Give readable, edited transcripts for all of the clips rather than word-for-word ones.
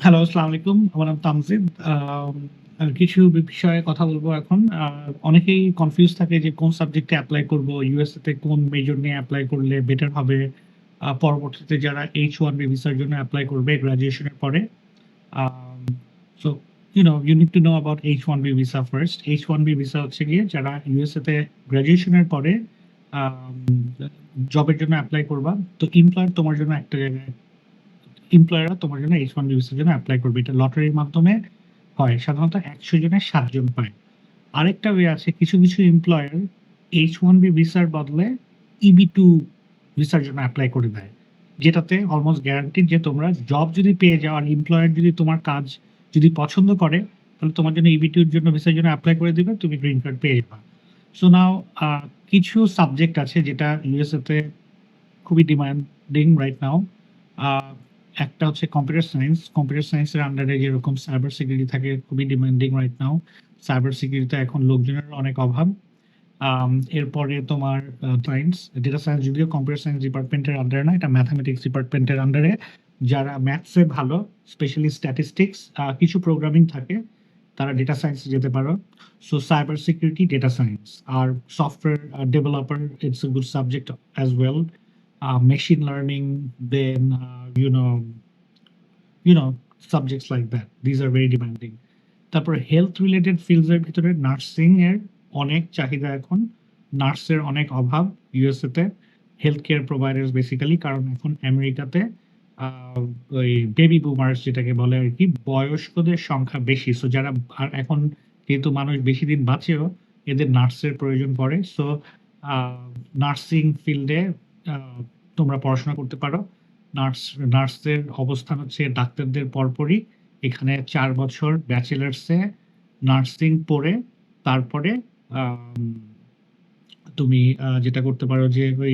Hello, আসসালামু আলাইকুম। আমার নাম তামজিদ। কিছু বিষয়ে কথা বলবো এখন। অনেকেই কনফিউজ থাকে যে কোন সাবজেক্টে এপ্লাই করব, ইউএসএ তে কোন মেজর নিয়ে এপ্লাই করলে বেটার হবে। পরবর্তীতে যারা H-1B ভিসার জন্য এপ্লাই করবে গ্র্যাজুয়েশনের পরে। Um so you need to know about H-1B visa first. H-1B visa হচ্ছে গিয়ে যারা ইউএসএ তে গ্র্যাজুয়েশনের পরে আম জবের জন্য এপ্লাই করবা। তো এমপ্লয়ার তোমার জন্য একটা জায়গায় এমপ্লয়াররা তোমার জন্য H-1B ভিসার জন্য এপ্লাই করবে। এটা লটারির মাধ্যমে হয়। সাধারণত ১০০ জনে ৭ জন পায়। আরেকটা ওয়ে আছে কিছু এমপ্লয়ার H-1B ভিসার বদলে EB-2 ভিসার জন্য এপ্লাই করে দেয়। যেটাতে অলমোস্ট গ্যারান্টিড যে তোমরা জব যদি পেয়ে যাও আর এমপ্লয়ার যদি তোমার কাজ যদি পছন্দ করে, তাহলে তোমার জন্য EB-2 র জন্য ভিসার জন্য এপ্লাই করে দিবে, তুমি গ্রিন কার্ড পেয়ে যাবা। সো নাও কিছু সাবজেক্ট আছে যেটা ইউএসএ তে খুবই ডিমান্ডিং রাইট নাও। আ একটা হচ্ছে কম্পিউটার সায়েন্স। কম্পিউটার সায়েন্সের আন্ডারে যেরকম সাইবার সিকিউরিটি থাকে খুবই ডিমান্ডিং রাইট নাও। সাইবার সিকিউরিটিতে এখন লোকজনের অনেক অভাব। এরপরে তোমার সায়েন্স, ডেটা সায়েন্স যদিও কম্পিউটার সায়েন্স ডিপার্টমেন্টের আন্ডারে না, এটা ম্যাথমেটিক্স ডিপার্টমেন্টের আন্ডারে। যারা ম্যাথসে ভালো, স্পেশালি স্ট্যাটিস্টিক্স, কিছু প্রোগ্রামিং থাকে, তারা ডেটা সায়েন্সে যেতে পারো। So cyber security, data science আর software developer, it's a good subject as well. Machine learning, then you know subjects like that. These are very demanding. তারপর হেলথ রিলেটেড ফিল্ডস এর ভিতরে নার্সিং এর অনেক চাহিদা এখন। নার্সের অনেক অভাব ইউএসএ তে। হেলথ কেয়ার প্রোভাইডার্স বেসিক্যালি, কারণ এখন আমেরিকাতে ওই বেবি বুমার্স যেটাকে বলে আরকি, বয়স্কদের সংখ্যা বেশি। সো যারা আর এখন যেহেতু মানুষ বেশি দিন বাঁচেও, এদের নার্সের প্রয়োজন পড়ে। সো আ নার্সিং ফিল্ডে আ তোমরা পড়াশোনা করতে পারো। নার্সদের অবস্থান হচ্ছে ডাক্তারদের পরপরই। এখানে ৪ বছর ব্যাচেলার্সে নার্সিং পড়ে তারপরে আম তুমি যেটা করতে পারো যে ওই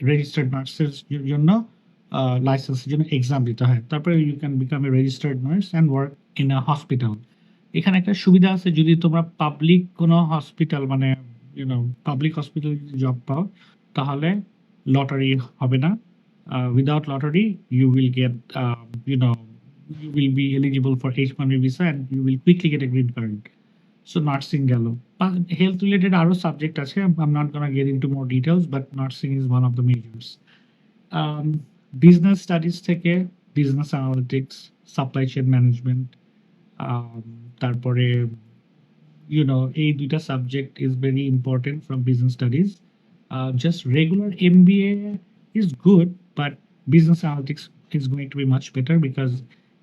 রেজিস্টার্ড নার্সের জন্য লাইসেন্সের জন্য এক্সাম দিতে হয়। তারপরে you can become a registered nurse and work in a hospital. এখানে একটা সুবিধা আছে, যদি তোমরা পাবলিক কোনো হসপিটাল মানে পাবলিক হসপিটালে যদি জব পাও, তাহলে লটারি হবে না। Without lottery you will get you know you will be eligible for H-1B visa and you will quickly get a green card. So nursing গেল। হেলথ রিলেটেড আরো সাবজেক্ট আছে। I'm not gonna get into more details, but nursing is one of the majors. Business studies থেকে business analytics, supply chain management, তারপরে এই ২ টা subject is very important from business studies. Just regular MBA is good, but business analytics is going to be much better because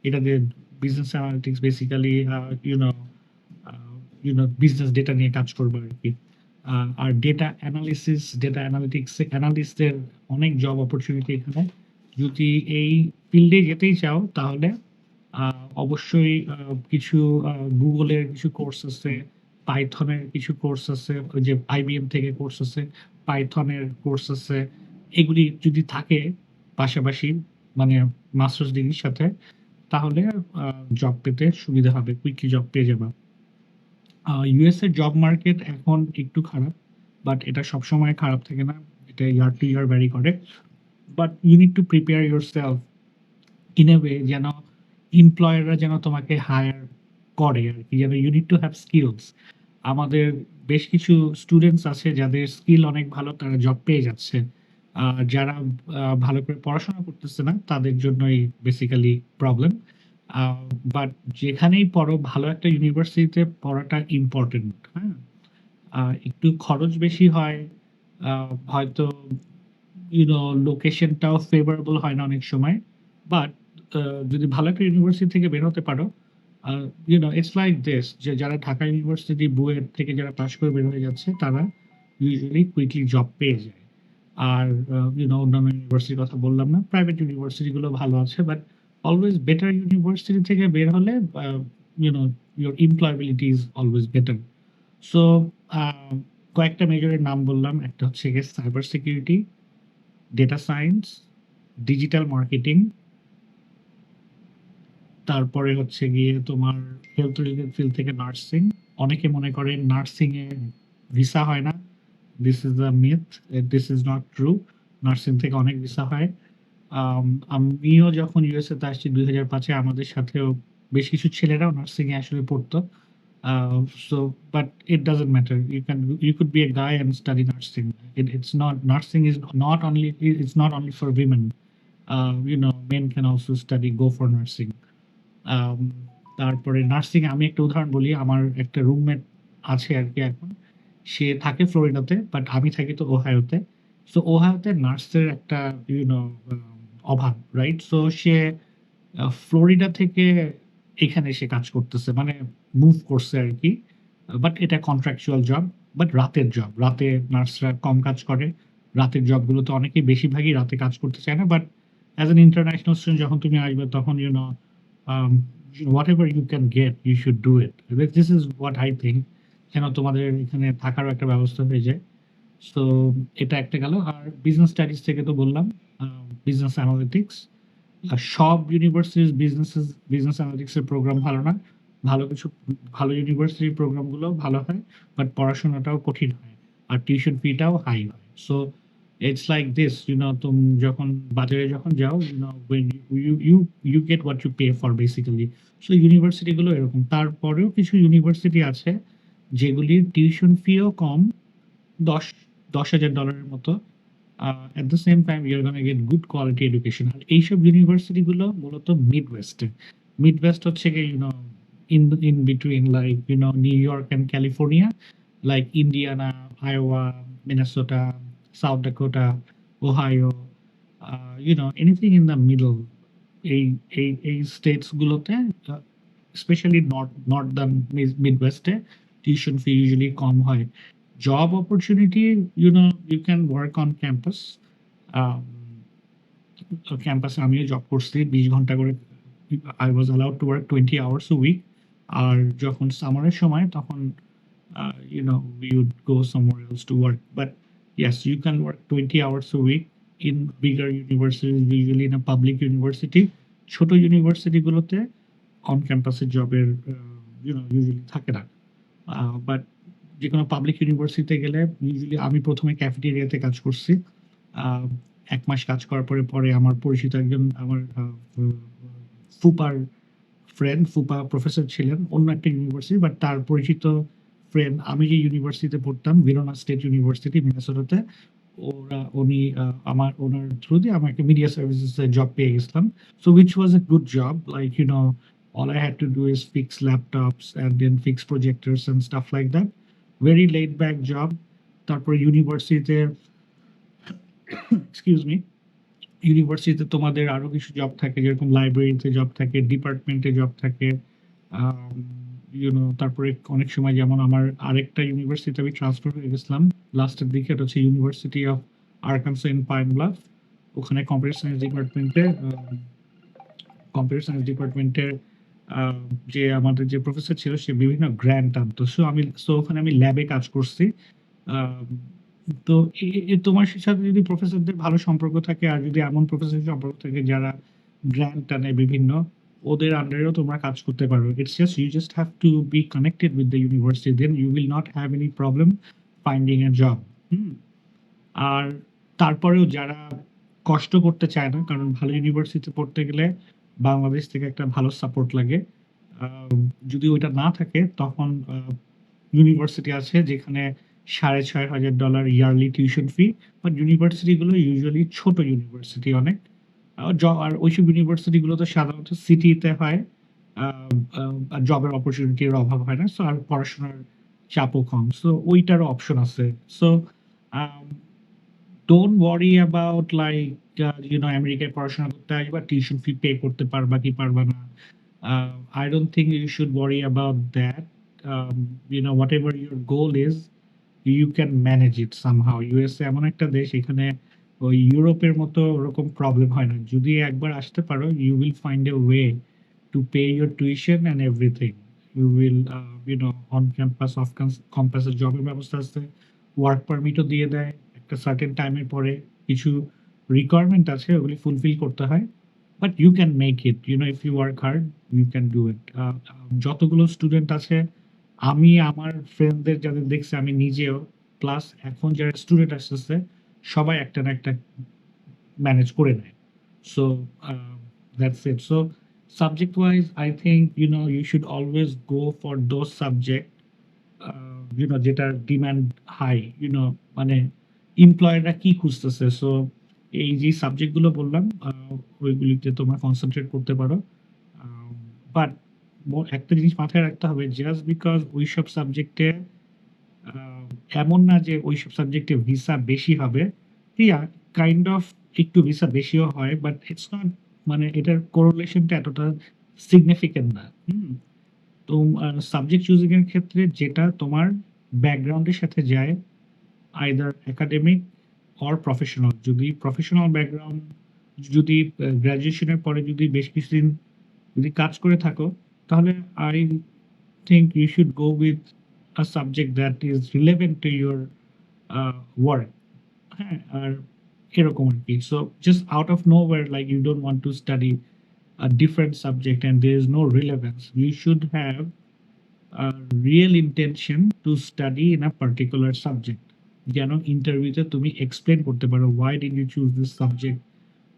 এটাতে business analytics basically business data নিয়ে কাজ করবো আরকি। আর data analysis, data analytics অ্যানালিস্টদের অনেক job opportunity এখানে। যদি এই ফিল্ডে যেতেই চাও, তাহলে অবশ্যই কিছু গুগলের কিছু কোর্স আছে, পাইথনের কিছু কোর্স আছে, ওই যে IBM থেকে কোর্স আছে, পাইথনের কোর্স আছে। এগুলি যদি থাকে পাশাপাশি, মানে মাস্টার্স ডিগ্রির সাথে, তাহলে জব পেতে সুবিধা হবে, কুইকলি জব পেয়ে যাবা। ইউএস এর জব মার্কেট এখন একটু খারাপ, বাট এটা সবসময় খারাপ থাকে না। এটা ইয়ার টু ইয়ার ভ্যারি করে। But you need to prepare yourself in a way যেন এমপ্লয়াররা যেন তোমাকে হায়ার করে আরকি। যেন you need to have skills. আমাদের বেশ কিছু স্টুডেন্টস আছে যাদের স্কিল অনেক ভালো, তারা জব পেয়ে যাচ্ছে। যারা ভালো করে পড়াশোনা করতেছে না, তাদের জন্যই বেসিক্যালি প্রবলেম। আ বাট যেখানেই পড়ো, ভালো একটা ইউনিভার্সিটিতে পড়াটা ইম্পোর্টেন্ট, হ্যাঁ? একটু খরচ বেশি হয়। আ হয়তো লোকেশনটাও ফেভারেবল হয় না অনেক সময়। বাট আ যদি ভালো একটা ইউনিভার্সিটি থেকে বের হতে পারো, আ ইটস লাইক দিস, যে যারা ঢাকা ইউনিভার্সিটি বুয়েট থেকে যারা পাস করে বের হয়ে যাচ্ছে, তারা ইউজুয়ালি কুইকলি জব পেয়ে যায়। আর অন্যান্য ইউনিভার্সিটির কথা বললাম না। প্রাইভেট ইউনিভার্সিটি গুলো ভালো আছে। বাট অলওয়েজ বেটার ইউনিভার্সিটি থেকে বের হলে uh you know your employability is always better. So uh কয়েকটা মেজরের নাম বললাম। একটা হচ্ছে গিয়ে cyber security, data science, digital marketing, তারপরে হচ্ছে গিয়ে তোমার হেলথ রিলেটেড ফিল্ড থেকে নার্সিং। অনেকে মনে করেন নার্সিং এ ভিসা হয় না। This is a myth, this is not true. Nursing থেকে অনেক ভিসা হয়। আম আমিও যখন ইউএসএ তে আসছি ২০০৫ এ আমাদের সাথেও বেশ কিছু ছেলেরাও নার্সিং এ আসলে পড়তো। Uh, so, but it doesn't matter. You could be a guy and study nursing. It's not nursing is not only it's not only for women. Men can also study go for nursing. Um, তারপরে nursing আমি একটা উদাহরণ বলি। আমার একটা roommate আছে আরকি এখন। সে থাকে ফ্লোরিডাতে, বাট আমি থাকি তো ওহাইওতে। সো ওহাইওতে নার্সের একটা ইউ নো আ অভাব, রাইট? সো সে ফ্লোরিডা থেকে এখানে এসে কাজ করতেছে। মানে মুভ করছে আরকি। বাট এটা কন্ট্রাকচুয়াল জব, বাট রাতের জব। রাতে নার্সরা কম কাজ করে। রাতের জবগুলোতে অনেকেই বেশিরভাগই রাতে কাজ করতে চায় না। But as an international student যখন তুমি আসবে তখন um, whatever you can get, you should do it. This is what I think. যেন তোমাদের এখানে থাকারও একটা ব্যবস্থা হয়ে যায়। সো এটা একটা গেল। আর বিজনেস স্টাডিজ থেকে তো বললাম, বিজনেস অ্যানালিটিক্স। সব ইউনিভার্সিটির বিজনেস অ্যানালিটিক্স এর প্রোগ্রাম ভালো না। ভালো কিছু ভালো ইউনিভার্সিটির প্রোগ্রামগুলো ভালো হয়, বাট পড়াশোনাটাও কঠিন হয়। আর টিউশন ফিটাও হাই হয়। সো ইটস লাইক দিস, তুমি যখন বাজারে যখন যাও, when you get what you pay for basically. So university গুলো এরকম। তারপরেও কিছু ইউনিভার্সিটি আছে যেগুলির টিউশন ফিও কম, $10,000 এর মতো। At the same time you're gonna get good quality education. আর এইসব ইউনিভার্সিটি গুলো মূলত মিডওয়েস্টে। মিডওয়েস্ট হচ্ছে গিয়ে in between, like New York and California, like Indiana, Iowa, Minnesota, South Dakota, Ohio, anything in the middle. এই states গুলোতে, specially northern মিডওয়েস্টে tuition fee usually কম হয়। Job opportunity, you can work on campus. ক্যাম্পাসে আমিও job করছি 20 ঘন্টা করে। I was allowed to work 20 hours a week. আর যখন সামারের সময় তখন we would go somewhere else to work. But yes, you can work 20 hours a week in bigger universities, usually in a public university. ছোট university গুলোতে on ক্যাম্পাসের জবের usually থাকে না। But যেকোনো পাবলিক ইউনিভার্সিটিতে গেলে ইউজুয়ালি আমি ১ম এ ক্যাফেটেরিয়াতে কাজ করছি। ১ মাস কাজ করার পরে আমার পরিচিত একজন আমার ফুপার ফুপা প্রফেসর ছিলেন অন্য একটা ইউনিভার্সিটি, বাট তার পরিচিত ফ্রেন্ড, আমি যে ইউনিভার্সিটিতে পড়তাম ভিরোনা স্টেট ইউনিভার্সিটি মিনেসোটাতে, ওনার থ্রু দিয়ে আমাকে মিডিয়া সার্ভিসেস এ জব পেয়ে গেছিলাম। So which was a good job, like all I had to do is fix laptops and then fix projectors and stuff like that. Very laid back job. তারপরে ইউনিভার্সিটিতে excuse me, ইউনিভার্সিটিতে তোমাদের আরো কিছু job থাকে, যেরকম লাইব্রেরিতে জব থাকে, ডিপার্টমেন্টে জব থাকে। তারপরে অনেক সময় যেমন আমার আরেকটা ইউনিভার্সিটিতে আমি ট্রান্সফার হয়ে গেছিলাম লাস্টের দিকে, এটা হচ্ছে university of আরকানসা in pine bluff. ওখানে কম্পিউটার সায়েন্স ডিপার্টমেন্টের যে আমাদের যে প্রফেসর ছিল সে বিভিন্ন গ্র্যান্ট আনতো। সো ওখানে আমি ল্যাবে কাজ করছি। তো তোমার সাথে যদি প্রফেসরদের ভালো সম্পর্ক থাকে, আর যদি এমন প্রফেসরের সম্পর্ক থাকে যারা গ্র্যান্ট আনে বিভিন্ন, ওদের আন্ডারেও তোমরা কাজ করতে পারো। It's just you just have to be connected with the university, then you will not have any problem finding a job. আর তারপরেও যারা কষ্ট করতে চায় না, কারণ ভালো ইউনিভার্সিটিতে পড়তে গেলে বাংলাদেশ থেকে একটা ভালো সাপোর্ট লাগে। যদি ওইটা না থাকে তখন ইউনিভার্সিটি আছে যেখানে $6,500 ইয়ারলি টিউশন ফি, বাট ইউনিভার্সিটিগুলো ইউজুয়ালি ছোট ইউনিভার্সিটি অনেক। আর ওইসব ইউনিভার্সিটিগুলো তো সাধারণত সিটিতে হয়। জবের অপরচুনিটির অভাব হয় না, সো আর পড়াশোনার চাপও কম, সো ওইটারও অপশন আছে। So don't worry about like আমেরিকায় পড়াশোনা করতে আসবা টিউশন ফি পে করতে পারবা কি পারবা না। I don't think you should worry about that. Whatever your goal is, you can manage it somehow. USA এমন একটা দেশ, এখানে ওই ইউরোপের মতো ওরকম প্রবলেম হয় না। যদি একবার আসতে পারো, you will find a way to pay your tuition and everything. You will, on campus, off campus জবের ব্যবস্থা আছে, ওয়ার্ক পারমিটও দিয়ে দেয় একটা সার্টেন টাইমের পরে। কিছু রিকোয়ারমেন্ট আছে, ওগুলি ফুলফিল করতে হয়, but you can make it. If you work hard, you can do it. যতগুলো স্টুডেন্ট আছে, আমি আমার ফ্রেন্ডদের যাদের দেখছি, আমি নিজেও, প্লাস এখন যারা স্টুডেন্ট আসতেছে, সবাই একটা না একটা ম্যানেজ করে নেয়। So that's it. So subject wise, I think you should always go for those subject যেটার ডিমান্ড হাই, মানে এমপ্লয়াররা কি খুঁজতেছে। সো এই যে সাবজেক্ট গুলো বললাম, ওইগুলিতে তোমরা কনসেন্ট্রেট করতে পারো। বাট একটা জিনিস মাথায় রাখতে হবে, জাস্ট বিকজ ওইসব সাবজেক্টে এমন না যে ওইসব সাবজেক্টে ভিসা বেশি হবে। ইয়া, কাইন্ড অফ একটু ভিসা বেশিও হয়, বাট ইটস নট, মানে এটার কোরিলেশনটা এতটা সিগনিফিকেন্ট না। তো সাবজেক্ট চুজিং এর ক্ষেত্রে যেটা তোমার ব্যাকগ্রাউন্ডের সাথে যায়, আইদার একাডেমিক অর প্রফেশনাল। যদি প্রফেশনাল ব্যাকগ্রাউন্ড, যদি গ্র্যাজুয়েশনের পরে যদি বেশ কিছুদিন যদি কাজ করে থাকো, তাহলে I think you should go with a subject that is relevant to your work. হ্যাঁ, আর এরকম আর কি। So just out of nowhere, like you don't want to study a different subject and there is no relevance, you should have a real intention to study in a particular subject. যেন ইন্টারভিউতে তুমি explain করতে পারো, why did you choose this subject,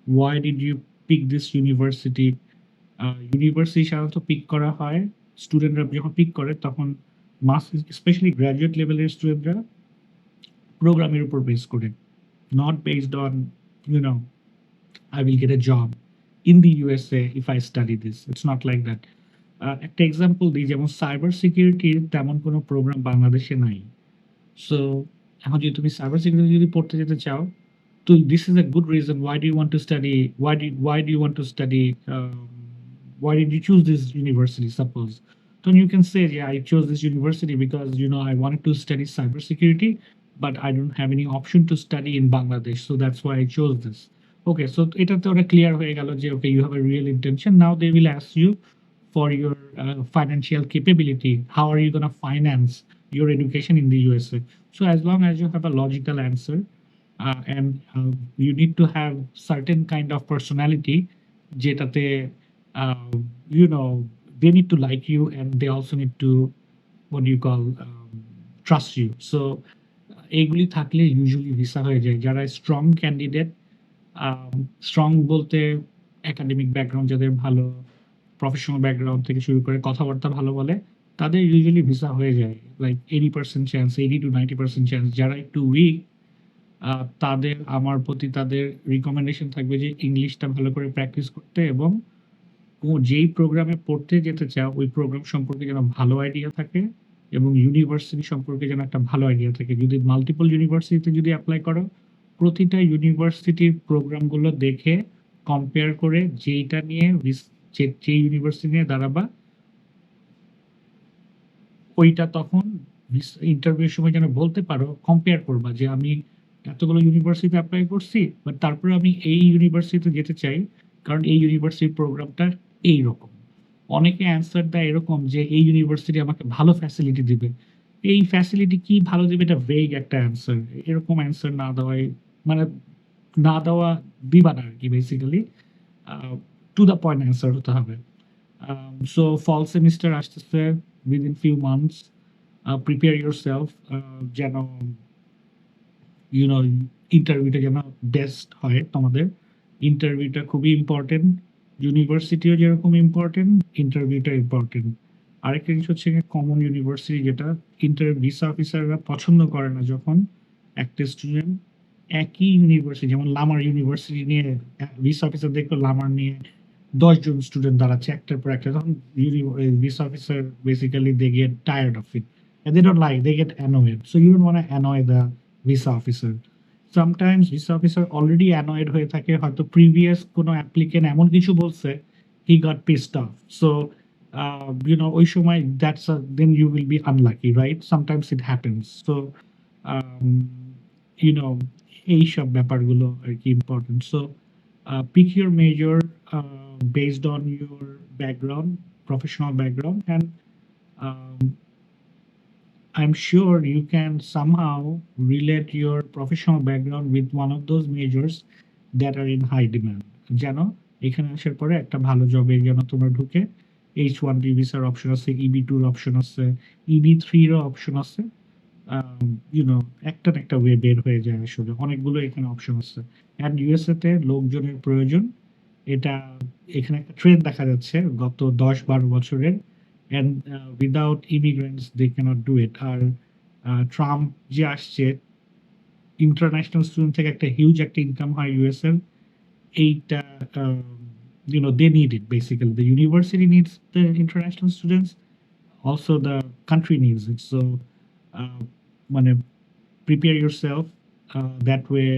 why did you pick this university. University সাধারণত pick করা হয়, স্টুডেন্টরা যখন পিক করে তখন স্পেশালি গ্র্যাজুয়েট লেভেলের স্টুডেন্টরা প্রোগ্রামের উপর বেস করে, not based on I will get a job in the USA if I study this. It's not like that. একটা এক্সাম্পল দিই, যেমন সাইবার সিকিউরিটির তেমন কোনো প্রোগ্রাম বাংলাদেশে নাই। সো এখন যদি তুমি সাইবার সিকিউরিটি যদি পড়তে যেতে চাও, তো this is a good reason why do you want to study, why do you want to study, why did you choose this university, suppose. Then you can say, yeah, I chose this university because I wanted to study cybersecurity, but I don't have any option to study in Bangladesh, so that's why I chose this. Okay, so এটাতে ওরা clear হয়ে গেল যে okay, you have a real intention. Now they will ask you for your financial capability. How are you going to finance your education in the USA? So as long as you have a logical answer, and you need to have certain kind of personality, যেটাতে they need to like you and they also need to, what do you call, trust you. So এইগুলি থাকলে usually visa হয়ে যায়। যারা strong candidate, strong বলতে academic background যাদের ভালো, professional background থেকে শুরু করে কথাবার্তা ভালো বলে, তাদের ইউজুয়ালি ভিসা হয়ে যায়, লাইক 80% চান্স, 80 to 90% চান্স। যারা একটু উইক, তাদের, আমার প্রতি তাদের রিকমেন্ডেশন থাকবে যে ইংলিশটা ভালো করে প্র্যাকটিস করতে, এবং যেই প্রোগ্রামে পড়তে যেতে চাও ওই প্রোগ্রাম সম্পর্কে যেন ভালো আইডিয়া থাকে, এবং ইউনিভার্সিটি সম্পর্কে যেন একটা ভালো আইডিয়া থাকে। যদি মাল্টিপল ইউনিভার্সিটিতে যদি অ্যাপ্লাই করো, প্রতিটা ইউনিভার্সিটির প্রোগ্রামগুলো দেখে কম্পেয়ার করে যেইটা নিয়ে যে ইউনিভার্সিটি নিয়ে দাঁড়াবা, ওইটা তখন ইন্টারভিউর সময় যেন বলতে পারো, কম্পেয়ার করবা যে আমি এতগুলো ইউনিভার্সিটিতে অ্যাপ্লাই করছি, বাট তারপরে আমি এই ইউনিভার্সিটিতে যেতে চাই কারণ এই ইউনিভার্সিটির প্রোগ্রামটা এইরকম। অনেকে অ্যান্সার দেয় এরকম যে এই ইউনিভার্সিটি আমাকে ভালো ফ্যাসিলিটি দিবে। এই ফ্যাসিলিটি কি ভালো দিবে, এটা ভেগ একটা অ্যান্সার। এরকম অ্যান্সার না দেওয়াই, মানে না দেওয়া, দিবা না আর কি। Basically to the point answer হতে হবে। সো ফল সেমিস্টার আসতেছে within few months. Prepare your self, যেন ইন্টারভিউটা যেন বেস্ট হয় তোমাদের। ইন্টারভিউটা খুবই ইম্পর্টেন্ট, ইউনিভার্সিটিও যেরকম ইম্পর্টেন্ট, ইন্টারভিউটা ইম্পর্টেন্ট। আরেকটা জিনিস হচ্ছে কমন ইউনিভার্সিটি, যেটা ভিসা অফিসাররা পছন্দ করে না যখন একটা স্টুডেন্ট একই ইউনিভার্সিটি, যেমন লামার ইউনিভার্সিটি নিয়ে ভিসা অফিসার দেখলো লামার নিয়ে 10 জন স্টুডেন্ট দাঁড়াচ্ছে একটার পর একটা, তখন visa officer basically they get tired of it and they don't like, they get annoyed. So you don't want to annoy the visa officer. Sometimes visa officer already annoyed হয়ে থাকে, হয়তো প্রিভিয়াস কোনো applicant এমন কিছু বলছে, he got pissed off. So ওই সময় then you will be unlucky, right? Sometimes it happens. So এইসব ব্যাপারগুলো আর কি important. So pick your major based on your background, professional background, and I'm sure you can somehow relate your professional background with one of those majors that are in high demand. যেন এখানে আসার পরে একটা ভালো জবে যেন তোমরা ঢুকে H1B ভিসার অপশন আছে, EB2 এর অপশন আছে, EB3 এর অপশন আছে। একটা না একটা ওয়ে বের হয়ে যায়, আসলে অনেকগুলো এখানে অপশন আছে। অ্যান্ড ইউএসএ তে লোকজনের প্রয়োজন, এটা এখানে একটা ট্রেন্ড দেখা যাচ্ছে গত 10-12 বছরের। And without immigrants they can't do it. আর ট্রাম্প যে আসছে, ইন্টারন্যাশনাল স্টুডেন্ট থেকে একটা হিউজ একটা ইনকাম হয় ইউএস এর। এইটা they need it basically. The university needs the international students, also the country needs it. So মানে prepare yourself that way,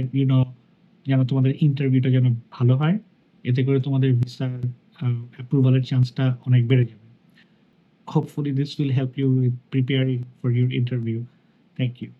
যেন তোমাদের ইন্টারভিউটা যেন ভালো হয়, এতে করে তোমাদের ভিসার অ্যাপ্রুভালের চান্সটা অনেক বেড়ে যাবে। Hopefully this will help you with preparing for your interview. Thank you.